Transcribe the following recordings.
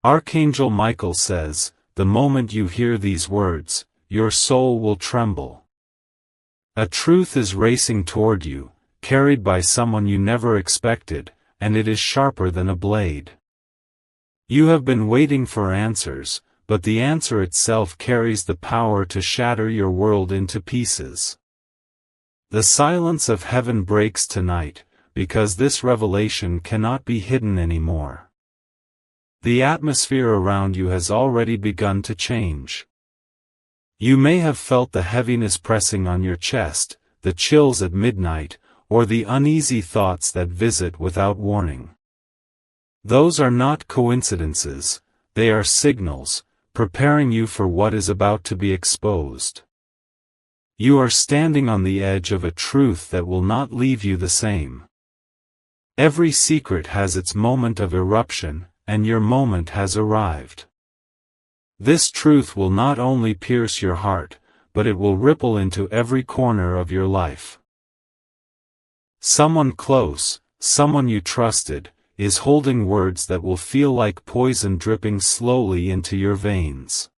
Archangel Michael says, "The moment you hear these words, your soul will tremble." A truth is racing toward you, carried by someone you never expected, and it is sharper than a blade. You have been waiting for answers, but the answer itself carries the power to shatter your world into pieces. The silence of heaven breaks tonight, because this revelation cannot be hidden anymore. The atmosphere around you has already begun to change. You may have felt the heaviness pressing on your chest, the chills at midnight, or the uneasy thoughts that visit without warning. Those are not coincidences, they are signals, preparing you for what is about to be exposed. You are standing on the edge of a truth that will not leave you the same. Every secret has its moment of eruption, and your moment has arrived. This truth will not only pierce your heart, but it will ripple into every corner of your life. Someone close, someone you trusted, is holding words that will feel like poison dripping slowly into your veins.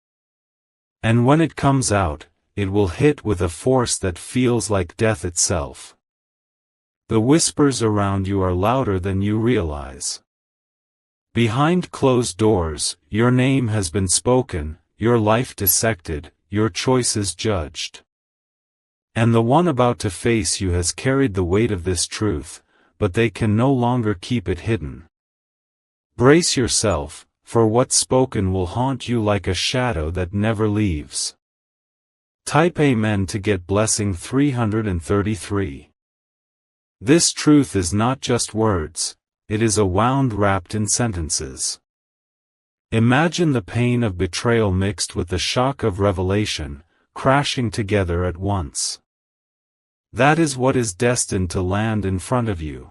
And when it comes out, it will hit with a force that feels like death itself. The whispers around you are louder than you realize. Behind closed doors, your name has been spoken, your life dissected, your choices judged. And the one about to face you has carried the weight of this truth, but they can no longer keep it hidden. Brace yourself, for what's spoken will haunt you like a shadow that never leaves. Type Amen to get blessing 333. This truth is not just words, it is a wound wrapped in sentences. Imagine the pain of betrayal mixed with the shock of revelation, crashing together at once. That is what is destined to land in front of you.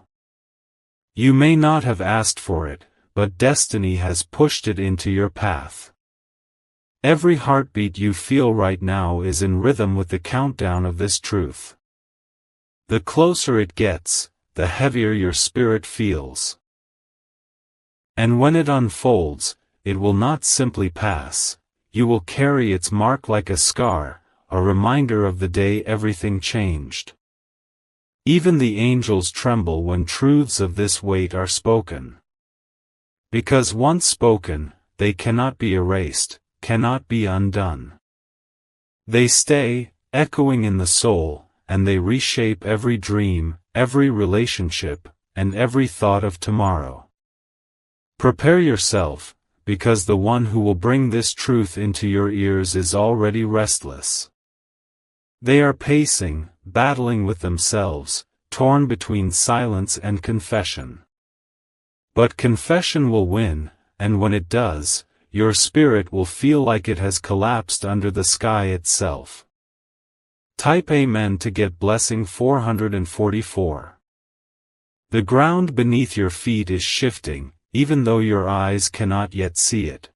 You may not have asked for it, but destiny has pushed it into your path. Every heartbeat you feel right now is in rhythm with the countdown of this truth. The closer it gets, the heavier your spirit feels. And when it unfolds, it will not simply pass, you will carry its mark like a scar, a reminder of the day everything changed. Even the angels tremble when truths of this weight are spoken. Because once spoken, they cannot be erased, cannot be undone. They stay, echoing in the soul, and they reshape every dream, every relationship, and every thought of tomorrow. Prepare yourself, because the one who will bring this truth into your ears is already restless. They are pacing, battling with themselves, torn between silence and confession. But confession will win, and when it does, your spirit will feel like it has collapsed under the sky itself. Type Amen to get blessing 444. The ground beneath your feet is shifting, even though your eyes cannot yet see it.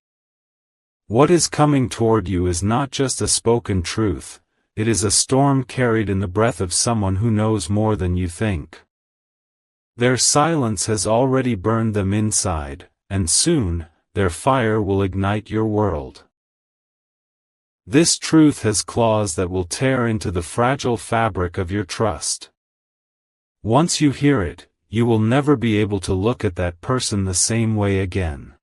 What is coming toward you is not just a spoken truth, it is a storm carried in the breath of someone who knows more than you think. Their silence has already burned them inside, and soon, their fire will ignite your world. This truth has claws that will tear into the fragile fabric of your trust. Once you hear it, you will never be able to look at that person the same way again.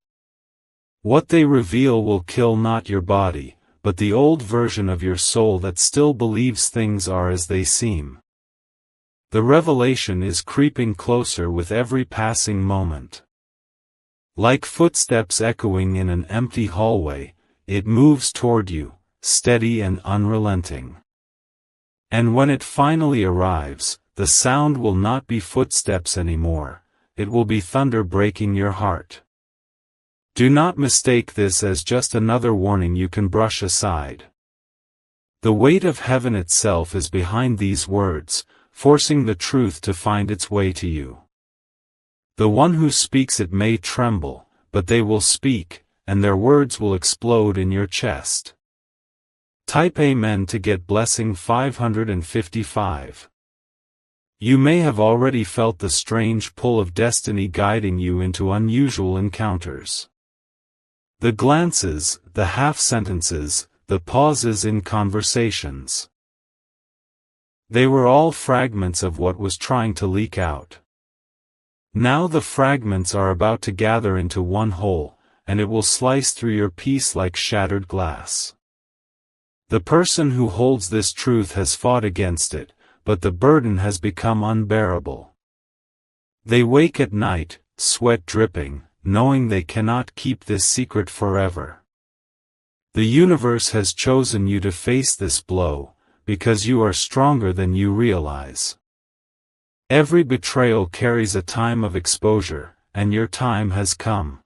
What they reveal will kill not your body, but the old version of your soul that still believes things are as they seem. The revelation is creeping closer with every passing moment. Like footsteps echoing in an empty hallway, it moves toward you, steady and unrelenting. And when it finally arrives, the sound will not be footsteps anymore, it will be thunder breaking your heart. Do not mistake this as just another warning you can brush aside. The weight of heaven itself is behind these words, forcing the truth to find its way to you. The one who speaks it may tremble, but they will speak, and their words will explode in your chest. Type Amen to get blessing 555. You may have already felt the strange pull of destiny guiding you into unusual encounters. The glances, the half-sentences, the pauses in conversations. They were all fragments of what was trying to leak out. Now the fragments are about to gather into one whole, and it will slice through your peace like shattered glass. The person who holds this truth has fought against it, but the burden has become unbearable. They wake at night, sweat dripping, knowing they cannot keep this secret forever. The universe has chosen you to face this blow, because you are stronger than you realize. Every betrayal carries a time of exposure, and your time has come.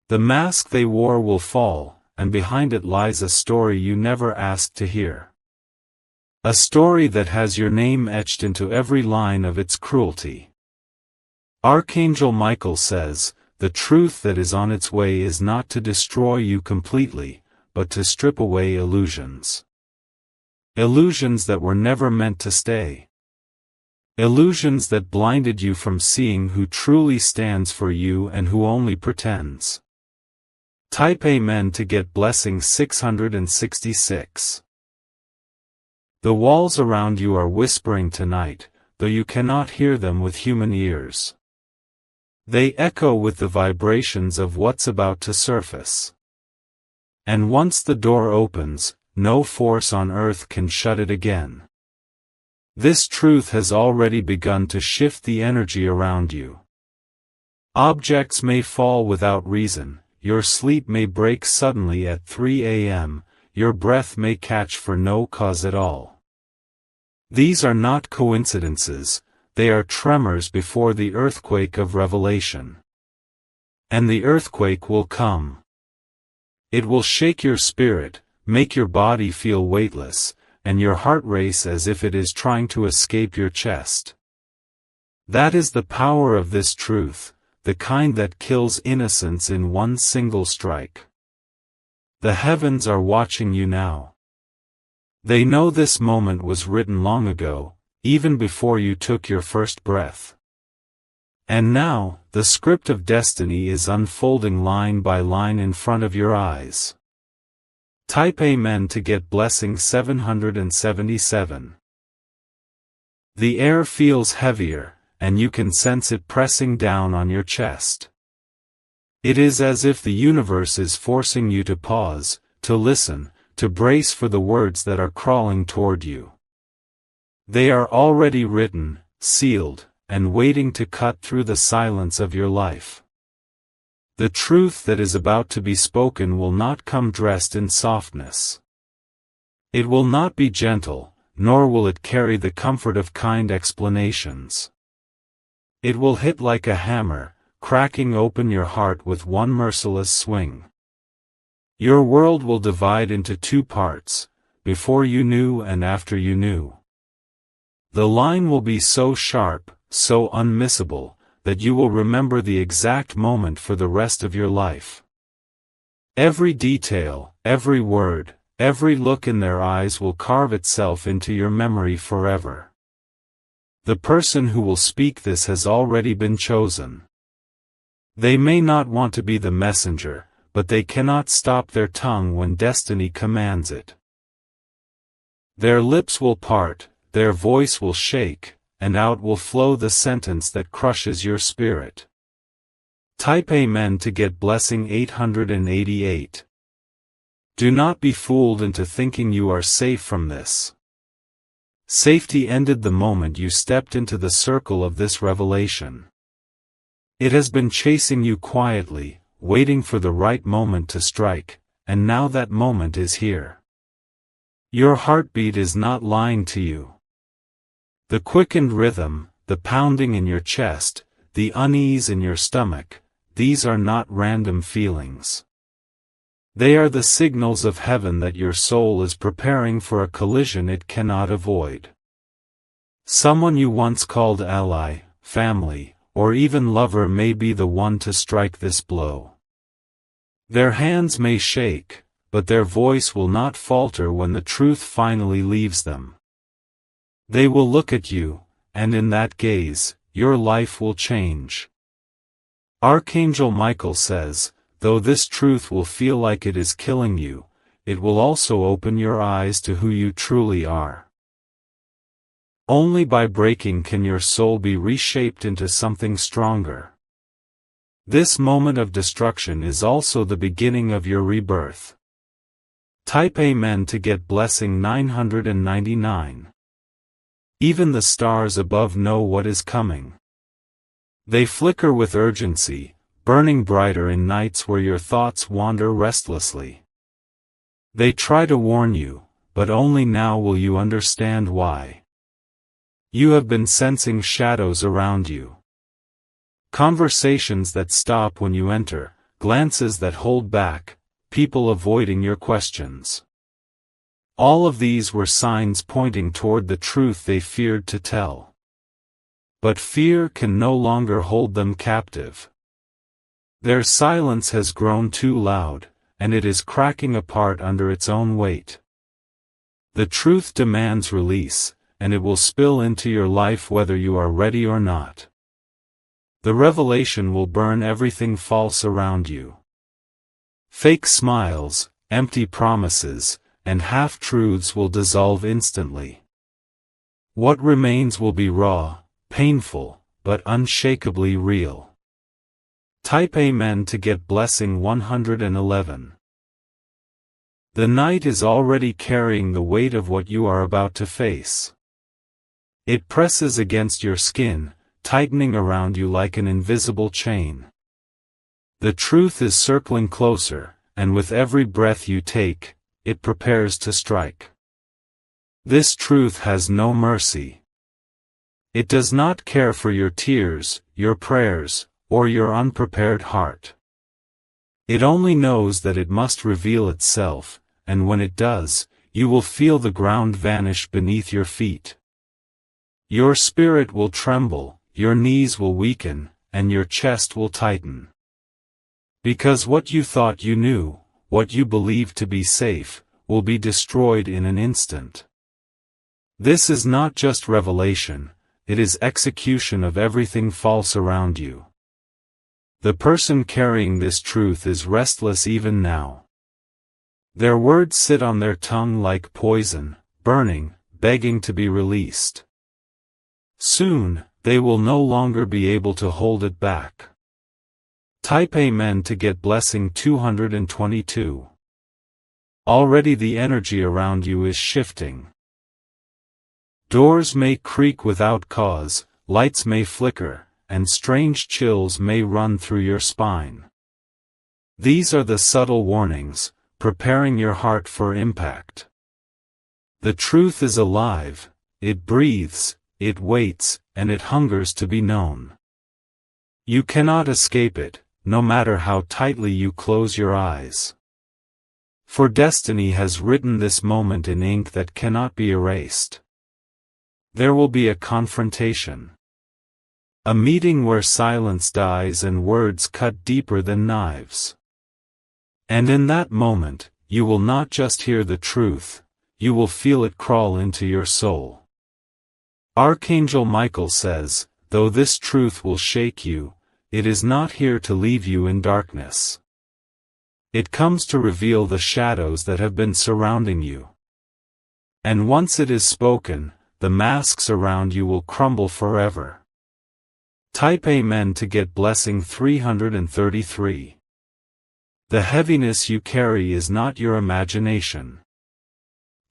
The mask they wore will fall, and behind it lies a story you never asked to hear. A story that has your name etched into every line of its cruelty. Archangel Michael says, the truth that is on its way is not to destroy you completely, but to strip away illusions. Illusions that were never meant to stay. Illusions that blinded you from seeing who truly stands for you and who only pretends. Type Amen to get blessing 666. The walls around you are whispering tonight, though you cannot hear them with human ears. They echo with the vibrations of what's about to surface. And once the door opens, no force on earth can shut it again. This truth has already begun to shift the energy around you. Objects may fall without reason, your sleep may break suddenly at 3 a.m., your breath may catch for no cause at all. These are not coincidences, they are tremors before the earthquake of revelation. And the earthquake will come. It will shake your spirit, make your body feel weightless, and your heart race as if it is trying to escape your chest. That is the power of this truth, the kind that kills innocence in one single strike. The heavens are watching you now. They know this moment was written long ago, even before you took your first breath. And now, the script of destiny is unfolding line by line in front of your eyes. Type Amen to get blessing 777. The air feels heavier, and you can sense it pressing down on your chest. It is as if the universe is forcing you to pause, to listen, to brace for the words that are crawling toward you. They are already written, sealed, and waiting to cut through the silence of your life. The truth that is about to be spoken will not come dressed in softness. It will not be gentle, nor will it carry the comfort of kind explanations. It will hit like a hammer, cracking open your heart with one merciless swing. Your world will divide into two parts, before you knew and after you knew. The line will be so sharp, so unmissable, that you will remember the exact moment for the rest of your life. Every detail, every word, every look in their eyes will carve itself into your memory forever. The person who will speak this has already been chosen. They may not want to be the messenger, but they cannot stop their tongue when destiny commands it. Their lips will part, their voice will shake, and out will flow the sentence that crushes your spirit. Type Amen to get blessing 888. Do not be fooled into thinking you are safe from this. Safety ended the moment you stepped into the circle of this revelation. It has been chasing you quietly, waiting for the right moment to strike, and now that moment is here. Your heartbeat is not lying to you. The quickened rhythm, the pounding in your chest, the unease in your stomach, these are not random feelings. They are the signals of heaven that your soul is preparing for a collision it cannot avoid. Someone you once called ally, family, or even lover may be the one to strike this blow. Their hands may shake, but their voice will not falter when the truth finally leaves them. They will look at you, and in that gaze, your life will change. Archangel Michael says, though this truth will feel like it is killing you, it will also open your eyes to who you truly are. Only by breaking can your soul be reshaped into something stronger. This moment of destruction is also the beginning of your rebirth. Type Amen to get blessing 999. Even the stars above know what is coming. They flicker with urgency, burning brighter in nights where your thoughts wander restlessly. They try to warn you, but only now will you understand why. You have been sensing shadows around you. Conversations that stop when you enter, glances that hold back, people avoiding your questions. All of these were signs pointing toward the truth they feared to tell. But fear can no longer hold them captive. Their silence has grown too loud, and it is cracking apart under its own weight. The truth demands release, and it will spill into your life whether you are ready or not. The revelation will burn everything false around you. Fake smiles, empty promises, and half-truths will dissolve instantly. What remains will be raw, painful, but unshakably real. Type Amen to get blessing 111. The night is already carrying the weight of what you are about to face. It presses against your skin, tightening around you like an invisible chain. The truth is circling closer, and with every breath you take, it prepares to strike. This truth has no mercy. It does not care for your tears, your prayers, or your unprepared heart. It only knows that it must reveal itself, and when it does, you will feel the ground vanish beneath your feet. Your spirit will tremble, your knees will weaken, and your chest will tighten. Because what you thought you knew, what you believed to be safe, will be destroyed in an instant. This is not just revelation, it is execution of everything false around you. The person carrying this truth is restless even now. Their words sit on their tongue like poison, burning, begging to be released. Soon, they will no longer be able to hold it back. Type Amen to get blessing 222. Already the energy around you is shifting. Doors may creak without cause, lights may flicker, and strange chills may run through your spine. These are the subtle warnings, preparing your heart for impact. The truth is alive, it breathes, it waits, and it hungers to be known. You cannot escape it, no matter how tightly you close your eyes. For destiny has written this moment in ink that cannot be erased. There will be a confrontation. A meeting where silence dies and words cut deeper than knives. And in that moment, you will not just hear the truth, you will feel it crawl into your soul. Archangel Michael says, though this truth will shake you, it is not here to leave you in darkness. It comes to reveal the shadows that have been surrounding you. And once it is spoken, the masks around you will crumble forever. Type Amen to get blessing 333. The heaviness you carry is not your imagination.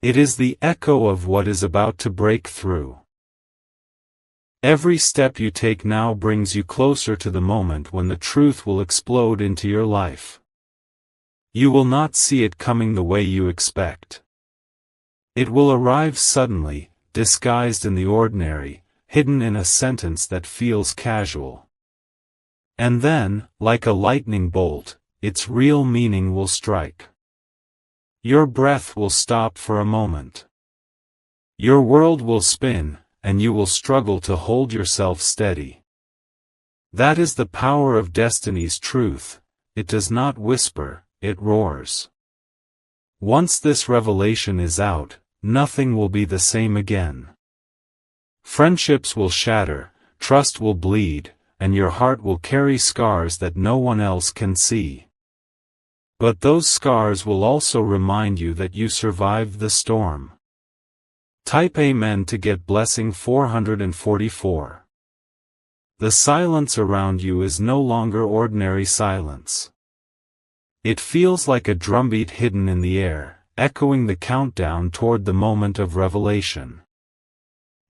It is the echo of what is about to break through. Every step you take now brings you closer to the moment when the truth will explode into your life. You will not see it coming the way you expect. It will arrive suddenly, disguised in the ordinary, hidden in a sentence that feels casual. And then, like a lightning bolt, its real meaning will strike. Your breath will stop for a moment. Your world will spin, and you will struggle to hold yourself steady. That is the power of destiny's truth. It does not whisper, it roars. Once this revelation is out, nothing will be the same again. Friendships will shatter, trust will bleed, and your heart will carry scars that no one else can see. But those scars will also remind you that you survived the storm. Type Amen to get blessing 444. The silence around you is no longer ordinary silence. It feels like a drumbeat hidden in the air, echoing the countdown toward the moment of revelation.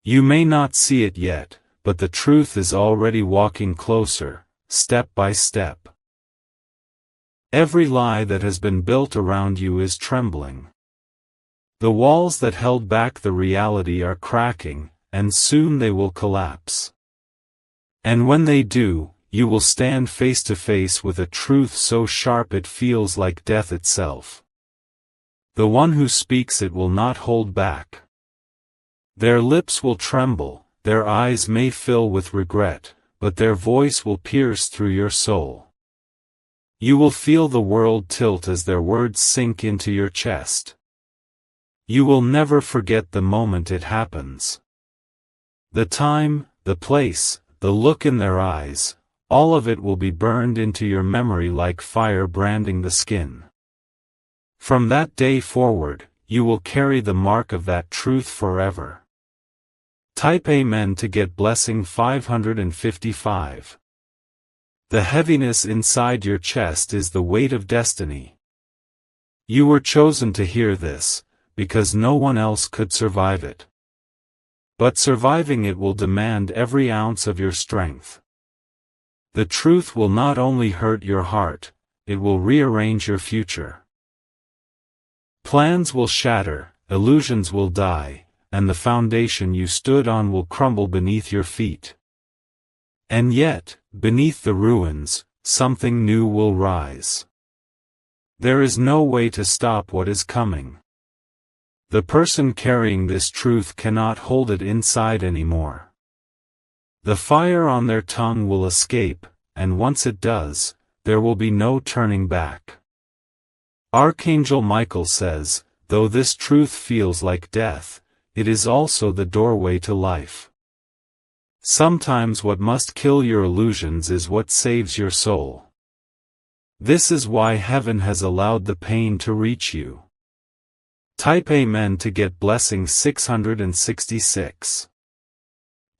You may not see it yet, but the truth is already walking closer, step by step. Every lie that has been built around you is trembling. The walls that held back the reality are cracking, and soon they will collapse. And when they do, you will stand face to face with a truth so sharp it feels like death itself. The one who speaks it will not hold back. Their lips will tremble, their eyes may fill with regret, but their voice will pierce through your soul. You will feel the world tilt as their words sink into your chest. You will never forget the moment it happens. The time, the place, the look in their eyes, all of it will be burned into your memory like fire branding the skin. From that day forward, you will carry the mark of that truth forever. Type Amen to get blessing 555. The heaviness inside your chest is the weight of destiny. You were chosen to hear this, because no one else could survive it. But surviving it will demand every ounce of your strength. The truth will not only hurt your heart, it will rearrange your future. Plans will shatter, illusions will die, and the foundation you stood on will crumble beneath your feet. And yet, beneath the ruins, something new will rise. There is no way to stop what is coming. The person carrying this truth cannot hold it inside anymore. The fire on their tongue will escape, and once it does, there will be no turning back. Archangel Michael says, though this truth feels like death, it is also the doorway to life. Sometimes what must kill your illusions is what saves your soul. This is why heaven has allowed the pain to reach you. Type Amen to get blessing 666.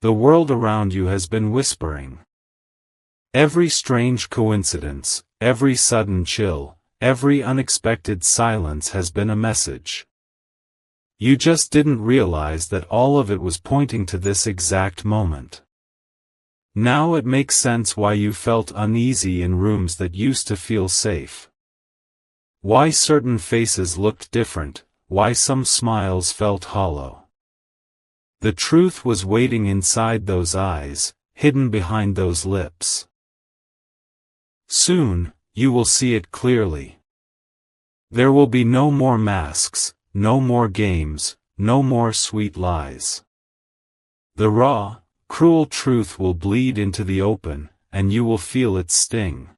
The world around you has been whispering. Every strange coincidence, every sudden chill, every unexpected silence has been a message. You just didn't realize that all of it was pointing to this exact moment. Now it makes sense why you felt uneasy in rooms that used to feel safe. Why certain faces looked different, why some smiles felt hollow. The truth was waiting inside those eyes, hidden behind those lips. Soon, you will see it clearly. There will be no more masks, no more games, no more sweet lies. The raw, cruel truth will bleed into the open, and you will feel its sting.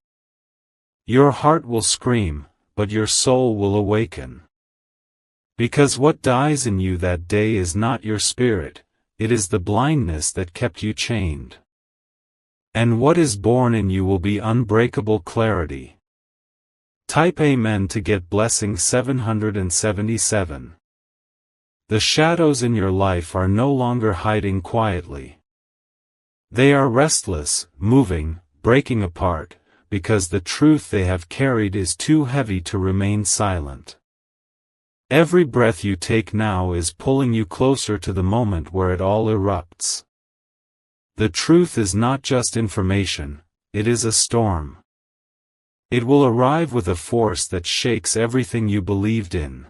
Your heart will scream, but your soul will awaken. Because what dies in you that day is not your spirit, it is the blindness that kept you chained. And what is born in you will be unbreakable clarity. Type Amen to get blessing 777. The shadows in your life are no longer hiding quietly. They are restless, moving, breaking apart, because the truth they have carried is too heavy to remain silent. Every breath you take now is pulling you closer to the moment where it all erupts. The truth is not just information, it is a storm. It will arrive with a force that shakes everything you believed in.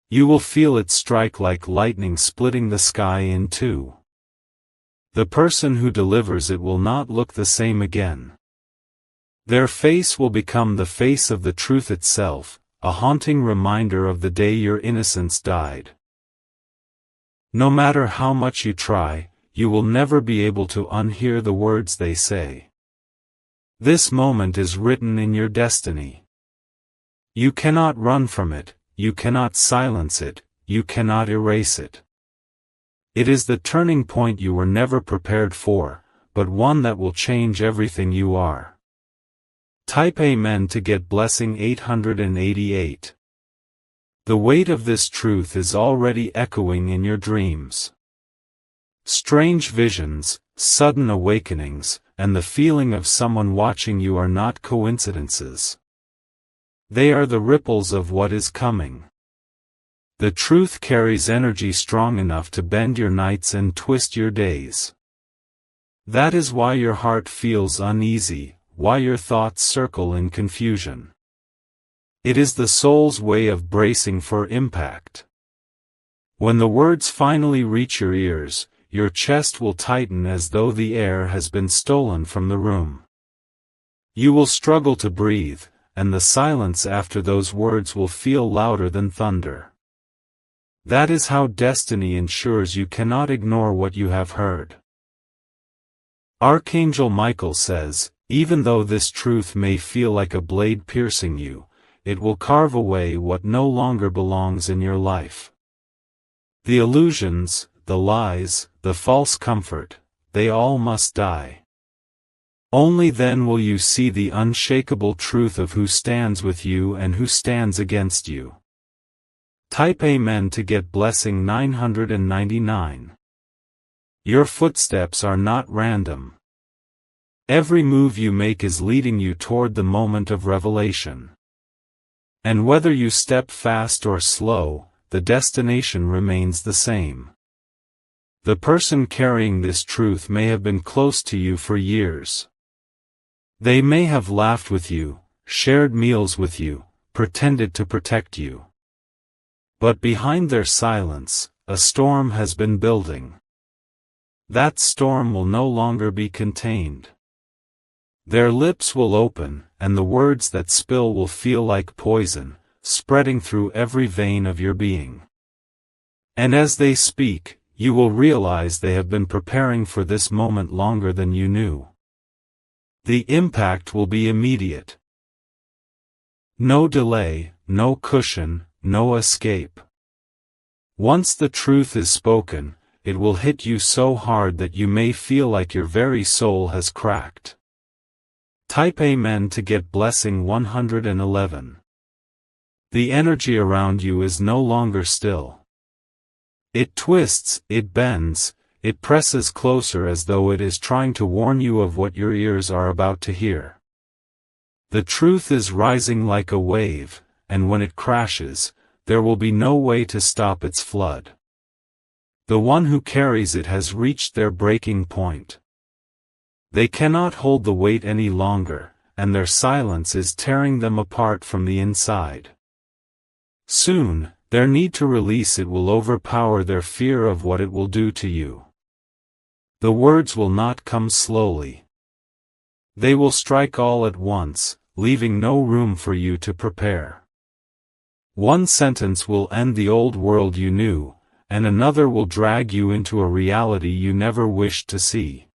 You will feel it strike like lightning splitting the sky in two. The person who delivers it will not look the same again. Their face will become the face of the truth itself, a haunting reminder of the day your innocence died. No matter how much you try, you will never be able to unhear the words they say. This moment is written in your destiny. You cannot run from it, you cannot silence it, you cannot erase it. It is the turning point you were never prepared for, but one that will change everything you are. Type Amen to get blessing 888. The weight of this truth is already echoing in your dreams. Strange visions, sudden awakenings, and the feeling of someone watching you are not coincidences. They are the ripples of what is coming. The truth carries energy strong enough to bend your nights and twist your days. That is why your heart feels uneasy, why your thoughts circle in confusion. It is the soul's way of bracing for impact. When the words finally reach your ears, your chest will tighten as though the air has been stolen from the room. You will struggle to breathe, and the silence after those words will feel louder than thunder. That is how destiny ensures you cannot ignore what you have heard. Archangel Michael says, even though this truth may feel like a blade piercing you, it will carve away what no longer belongs in your life. The illusions, the lies, the false comfort, they all must die. Only then will you see the unshakable truth of who stands with you and who stands against you. Type Amen to get blessing 999. Your footsteps are not random. Every move you make is leading you toward the moment of revelation. And whether you step fast or slow, the destination remains the same. The person carrying this truth may have been close to you for years. They may have laughed with you, shared meals with you, pretended to protect you. But behind their silence, a storm has been building. That storm will no longer be contained. Their lips will open, and the words that spill will feel like poison, spreading through every vein of your being. And as they speak, you will realize they have been preparing for this moment longer than you knew. The impact will be immediate. No delay, no cushion, no escape. Once the truth is spoken, it will hit you so hard that you may feel like your very soul has cracked. Type Amen to get blessing 111. The energy around you is no longer still. It twists, it bends, it presses closer as though it is trying to warn you of what your ears are about to hear. The truth is rising like a wave, and when it crashes, there will be no way to stop its flood. The one who carries it has reached their breaking point. They cannot hold the weight any longer, and their silence is tearing them apart from the inside. Soon, their need to release it will overpower their fear of what it will do to you. The words will not come slowly. They will strike all at once, leaving no room for you to prepare. One sentence will end the old world you knew, and another will drag you into a reality you never wished to see.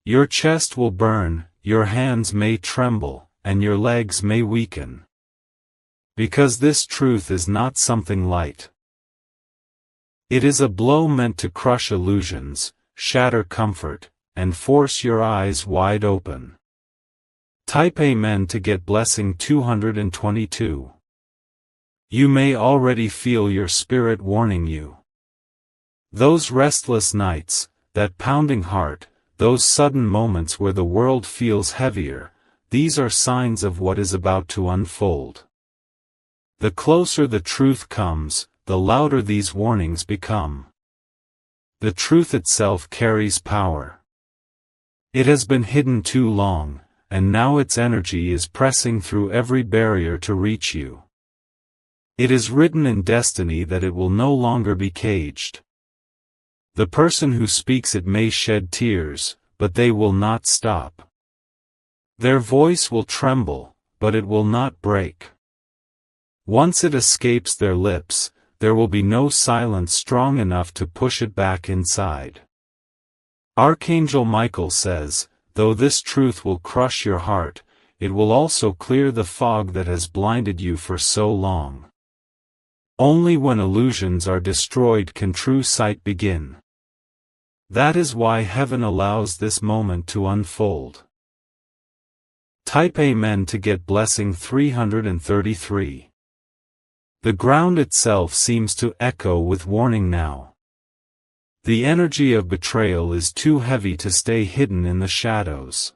Your chest will burn, your hands may tremble, and your legs may weaken. Because this truth is not something light. It is a blow meant to crush illusions, shatter comfort, and force your eyes wide open. Type Amen to get blessing 222. You may already feel your spirit warning you. Those restless nights, that pounding heart, those sudden moments where the world feels heavier, these are signs of what is about to unfold. The closer the truth comes, the louder these warnings become. The truth itself carries power. It has been hidden too long, and now its energy is pressing through every barrier to reach you. It is written in destiny that it will no longer be caged. The person who speaks it may shed tears, but they will not stop. Their voice will tremble, but it will not break. Once it escapes their lips, there will be no silence strong enough to push it back inside. Archangel Michael says, though this truth will crush your heart, it will also clear the fog that has blinded you for so long. Only when illusions are destroyed can true sight begin. That is why heaven allows this moment to unfold. Type Amen to get blessing 333. The ground itself seems to echo with warning now. The energy of betrayal is too heavy to stay hidden in the shadows.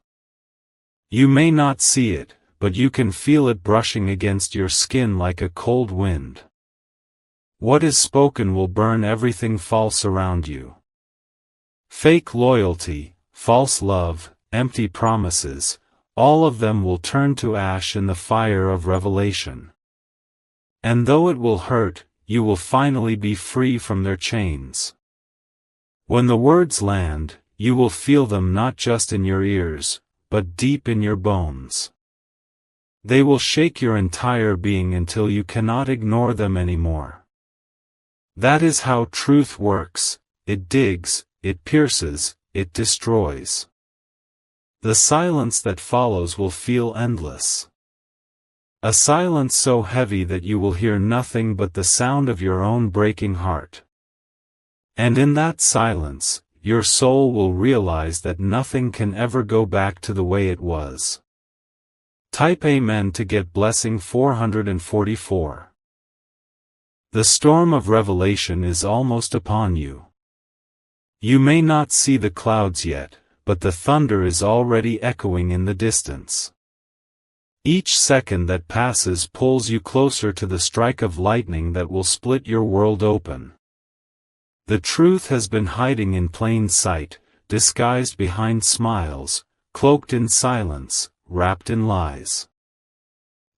You may not see it, but you can feel it brushing against your skin like a cold wind. What is spoken will burn everything false around you. Fake loyalty, false love, empty promises, all of them will turn to ash in the fire of revelation. And though it will hurt, you will finally be free from their chains. When the words land, you will feel them not just in your ears, but deep in your bones. They will shake your entire being until you cannot ignore them anymore. That is how truth works. It digs, it pierces, it destroys. The silence that follows will feel endless. A silence so heavy that you will hear nothing but the sound of your own breaking heart. And in that silence, your soul will realize that nothing can ever go back to the way it was. Type Amen to get blessing 444. The storm of revelation is almost upon you. You may not see the clouds yet, but the thunder is already echoing in the distance. Each second that passes pulls you closer to the strike of lightning that will split your world open. The truth has been hiding in plain sight, disguised behind smiles, cloaked in silence, wrapped in lies.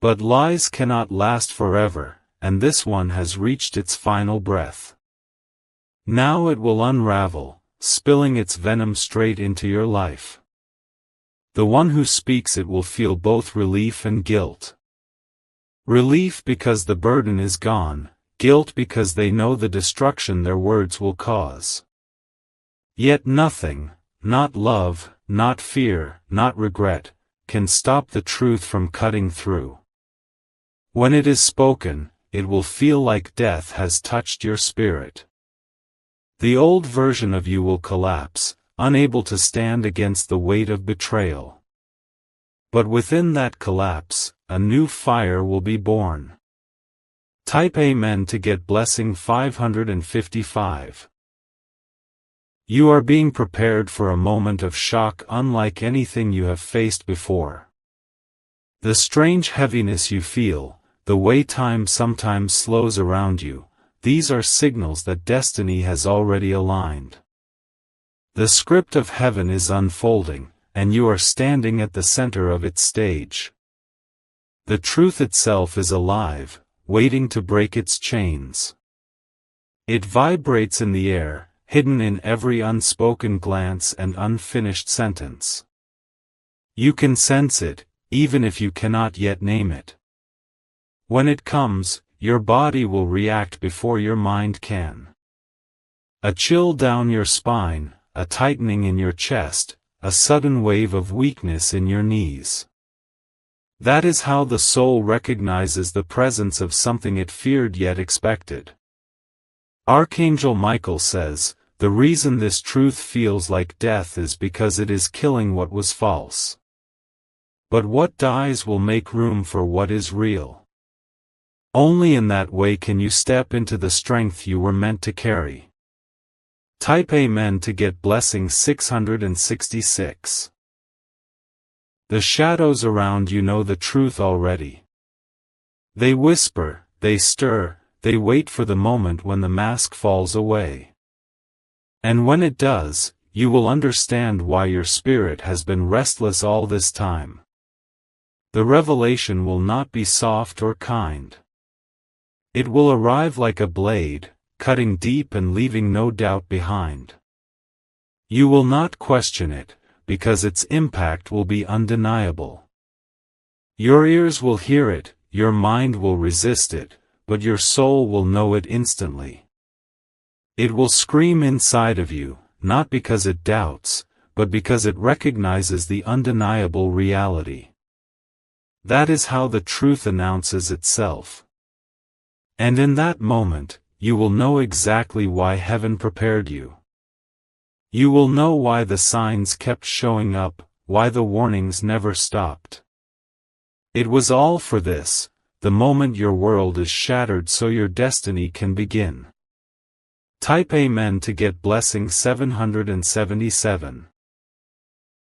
But lies cannot last forever, and this one has reached its final breath. Now it will unravel, spilling its venom straight into your life. The one who speaks it will feel both relief and guilt. Relief because the burden is gone, guilt because they know the destruction their words will cause. Yet nothing, not love, not fear, not regret, can stop the truth from cutting through. When it is spoken, it will feel like death has touched your spirit. The old version of you will collapse, unable to stand against the weight of betrayal. But within that collapse, a new fire will be born. Type Amen to get blessing 555. You are being prepared for a moment of shock unlike anything you have faced before. The strange heaviness you feel, the way time sometimes slows around you, these are signals that destiny has already aligned. The script of heaven is unfolding, and you are standing at the center of its stage. The truth itself is alive, waiting to break its chains. It vibrates in the air, hidden in every unspoken glance and unfinished sentence. You can sense it, even if you cannot yet name it. When it comes, your body will react before your mind can. A chill down your spine, a tightening in your chest, a sudden wave of weakness in your knees. That is how the soul recognizes the presence of something it feared yet expected. Archangel Michael says, the reason this truth feels like death is because it is killing what was false. But what dies will make room for what is real. Only in that way can you step into the strength you were meant to carry. Type Amen to get blessing 666. The shadows around you know the truth already. They whisper, they stir, they wait for the moment when the mask falls away. And when it does, you will understand why your spirit has been restless all this time. The revelation will not be soft or kind. It will arrive like a blade, cutting deep and leaving no doubt behind. You will not question it, because its impact will be undeniable. Your ears will hear it, your mind will resist it, but your soul will know it instantly. It will scream inside of you, not because it doubts, but because it recognizes the undeniable reality. That is how the truth announces itself. And in that moment, you will know exactly why heaven prepared you. You will know why the signs kept showing up, why the warnings never stopped. It was all for this, the moment your world is shattered so your destiny can begin. Type Amen to get blessing 777.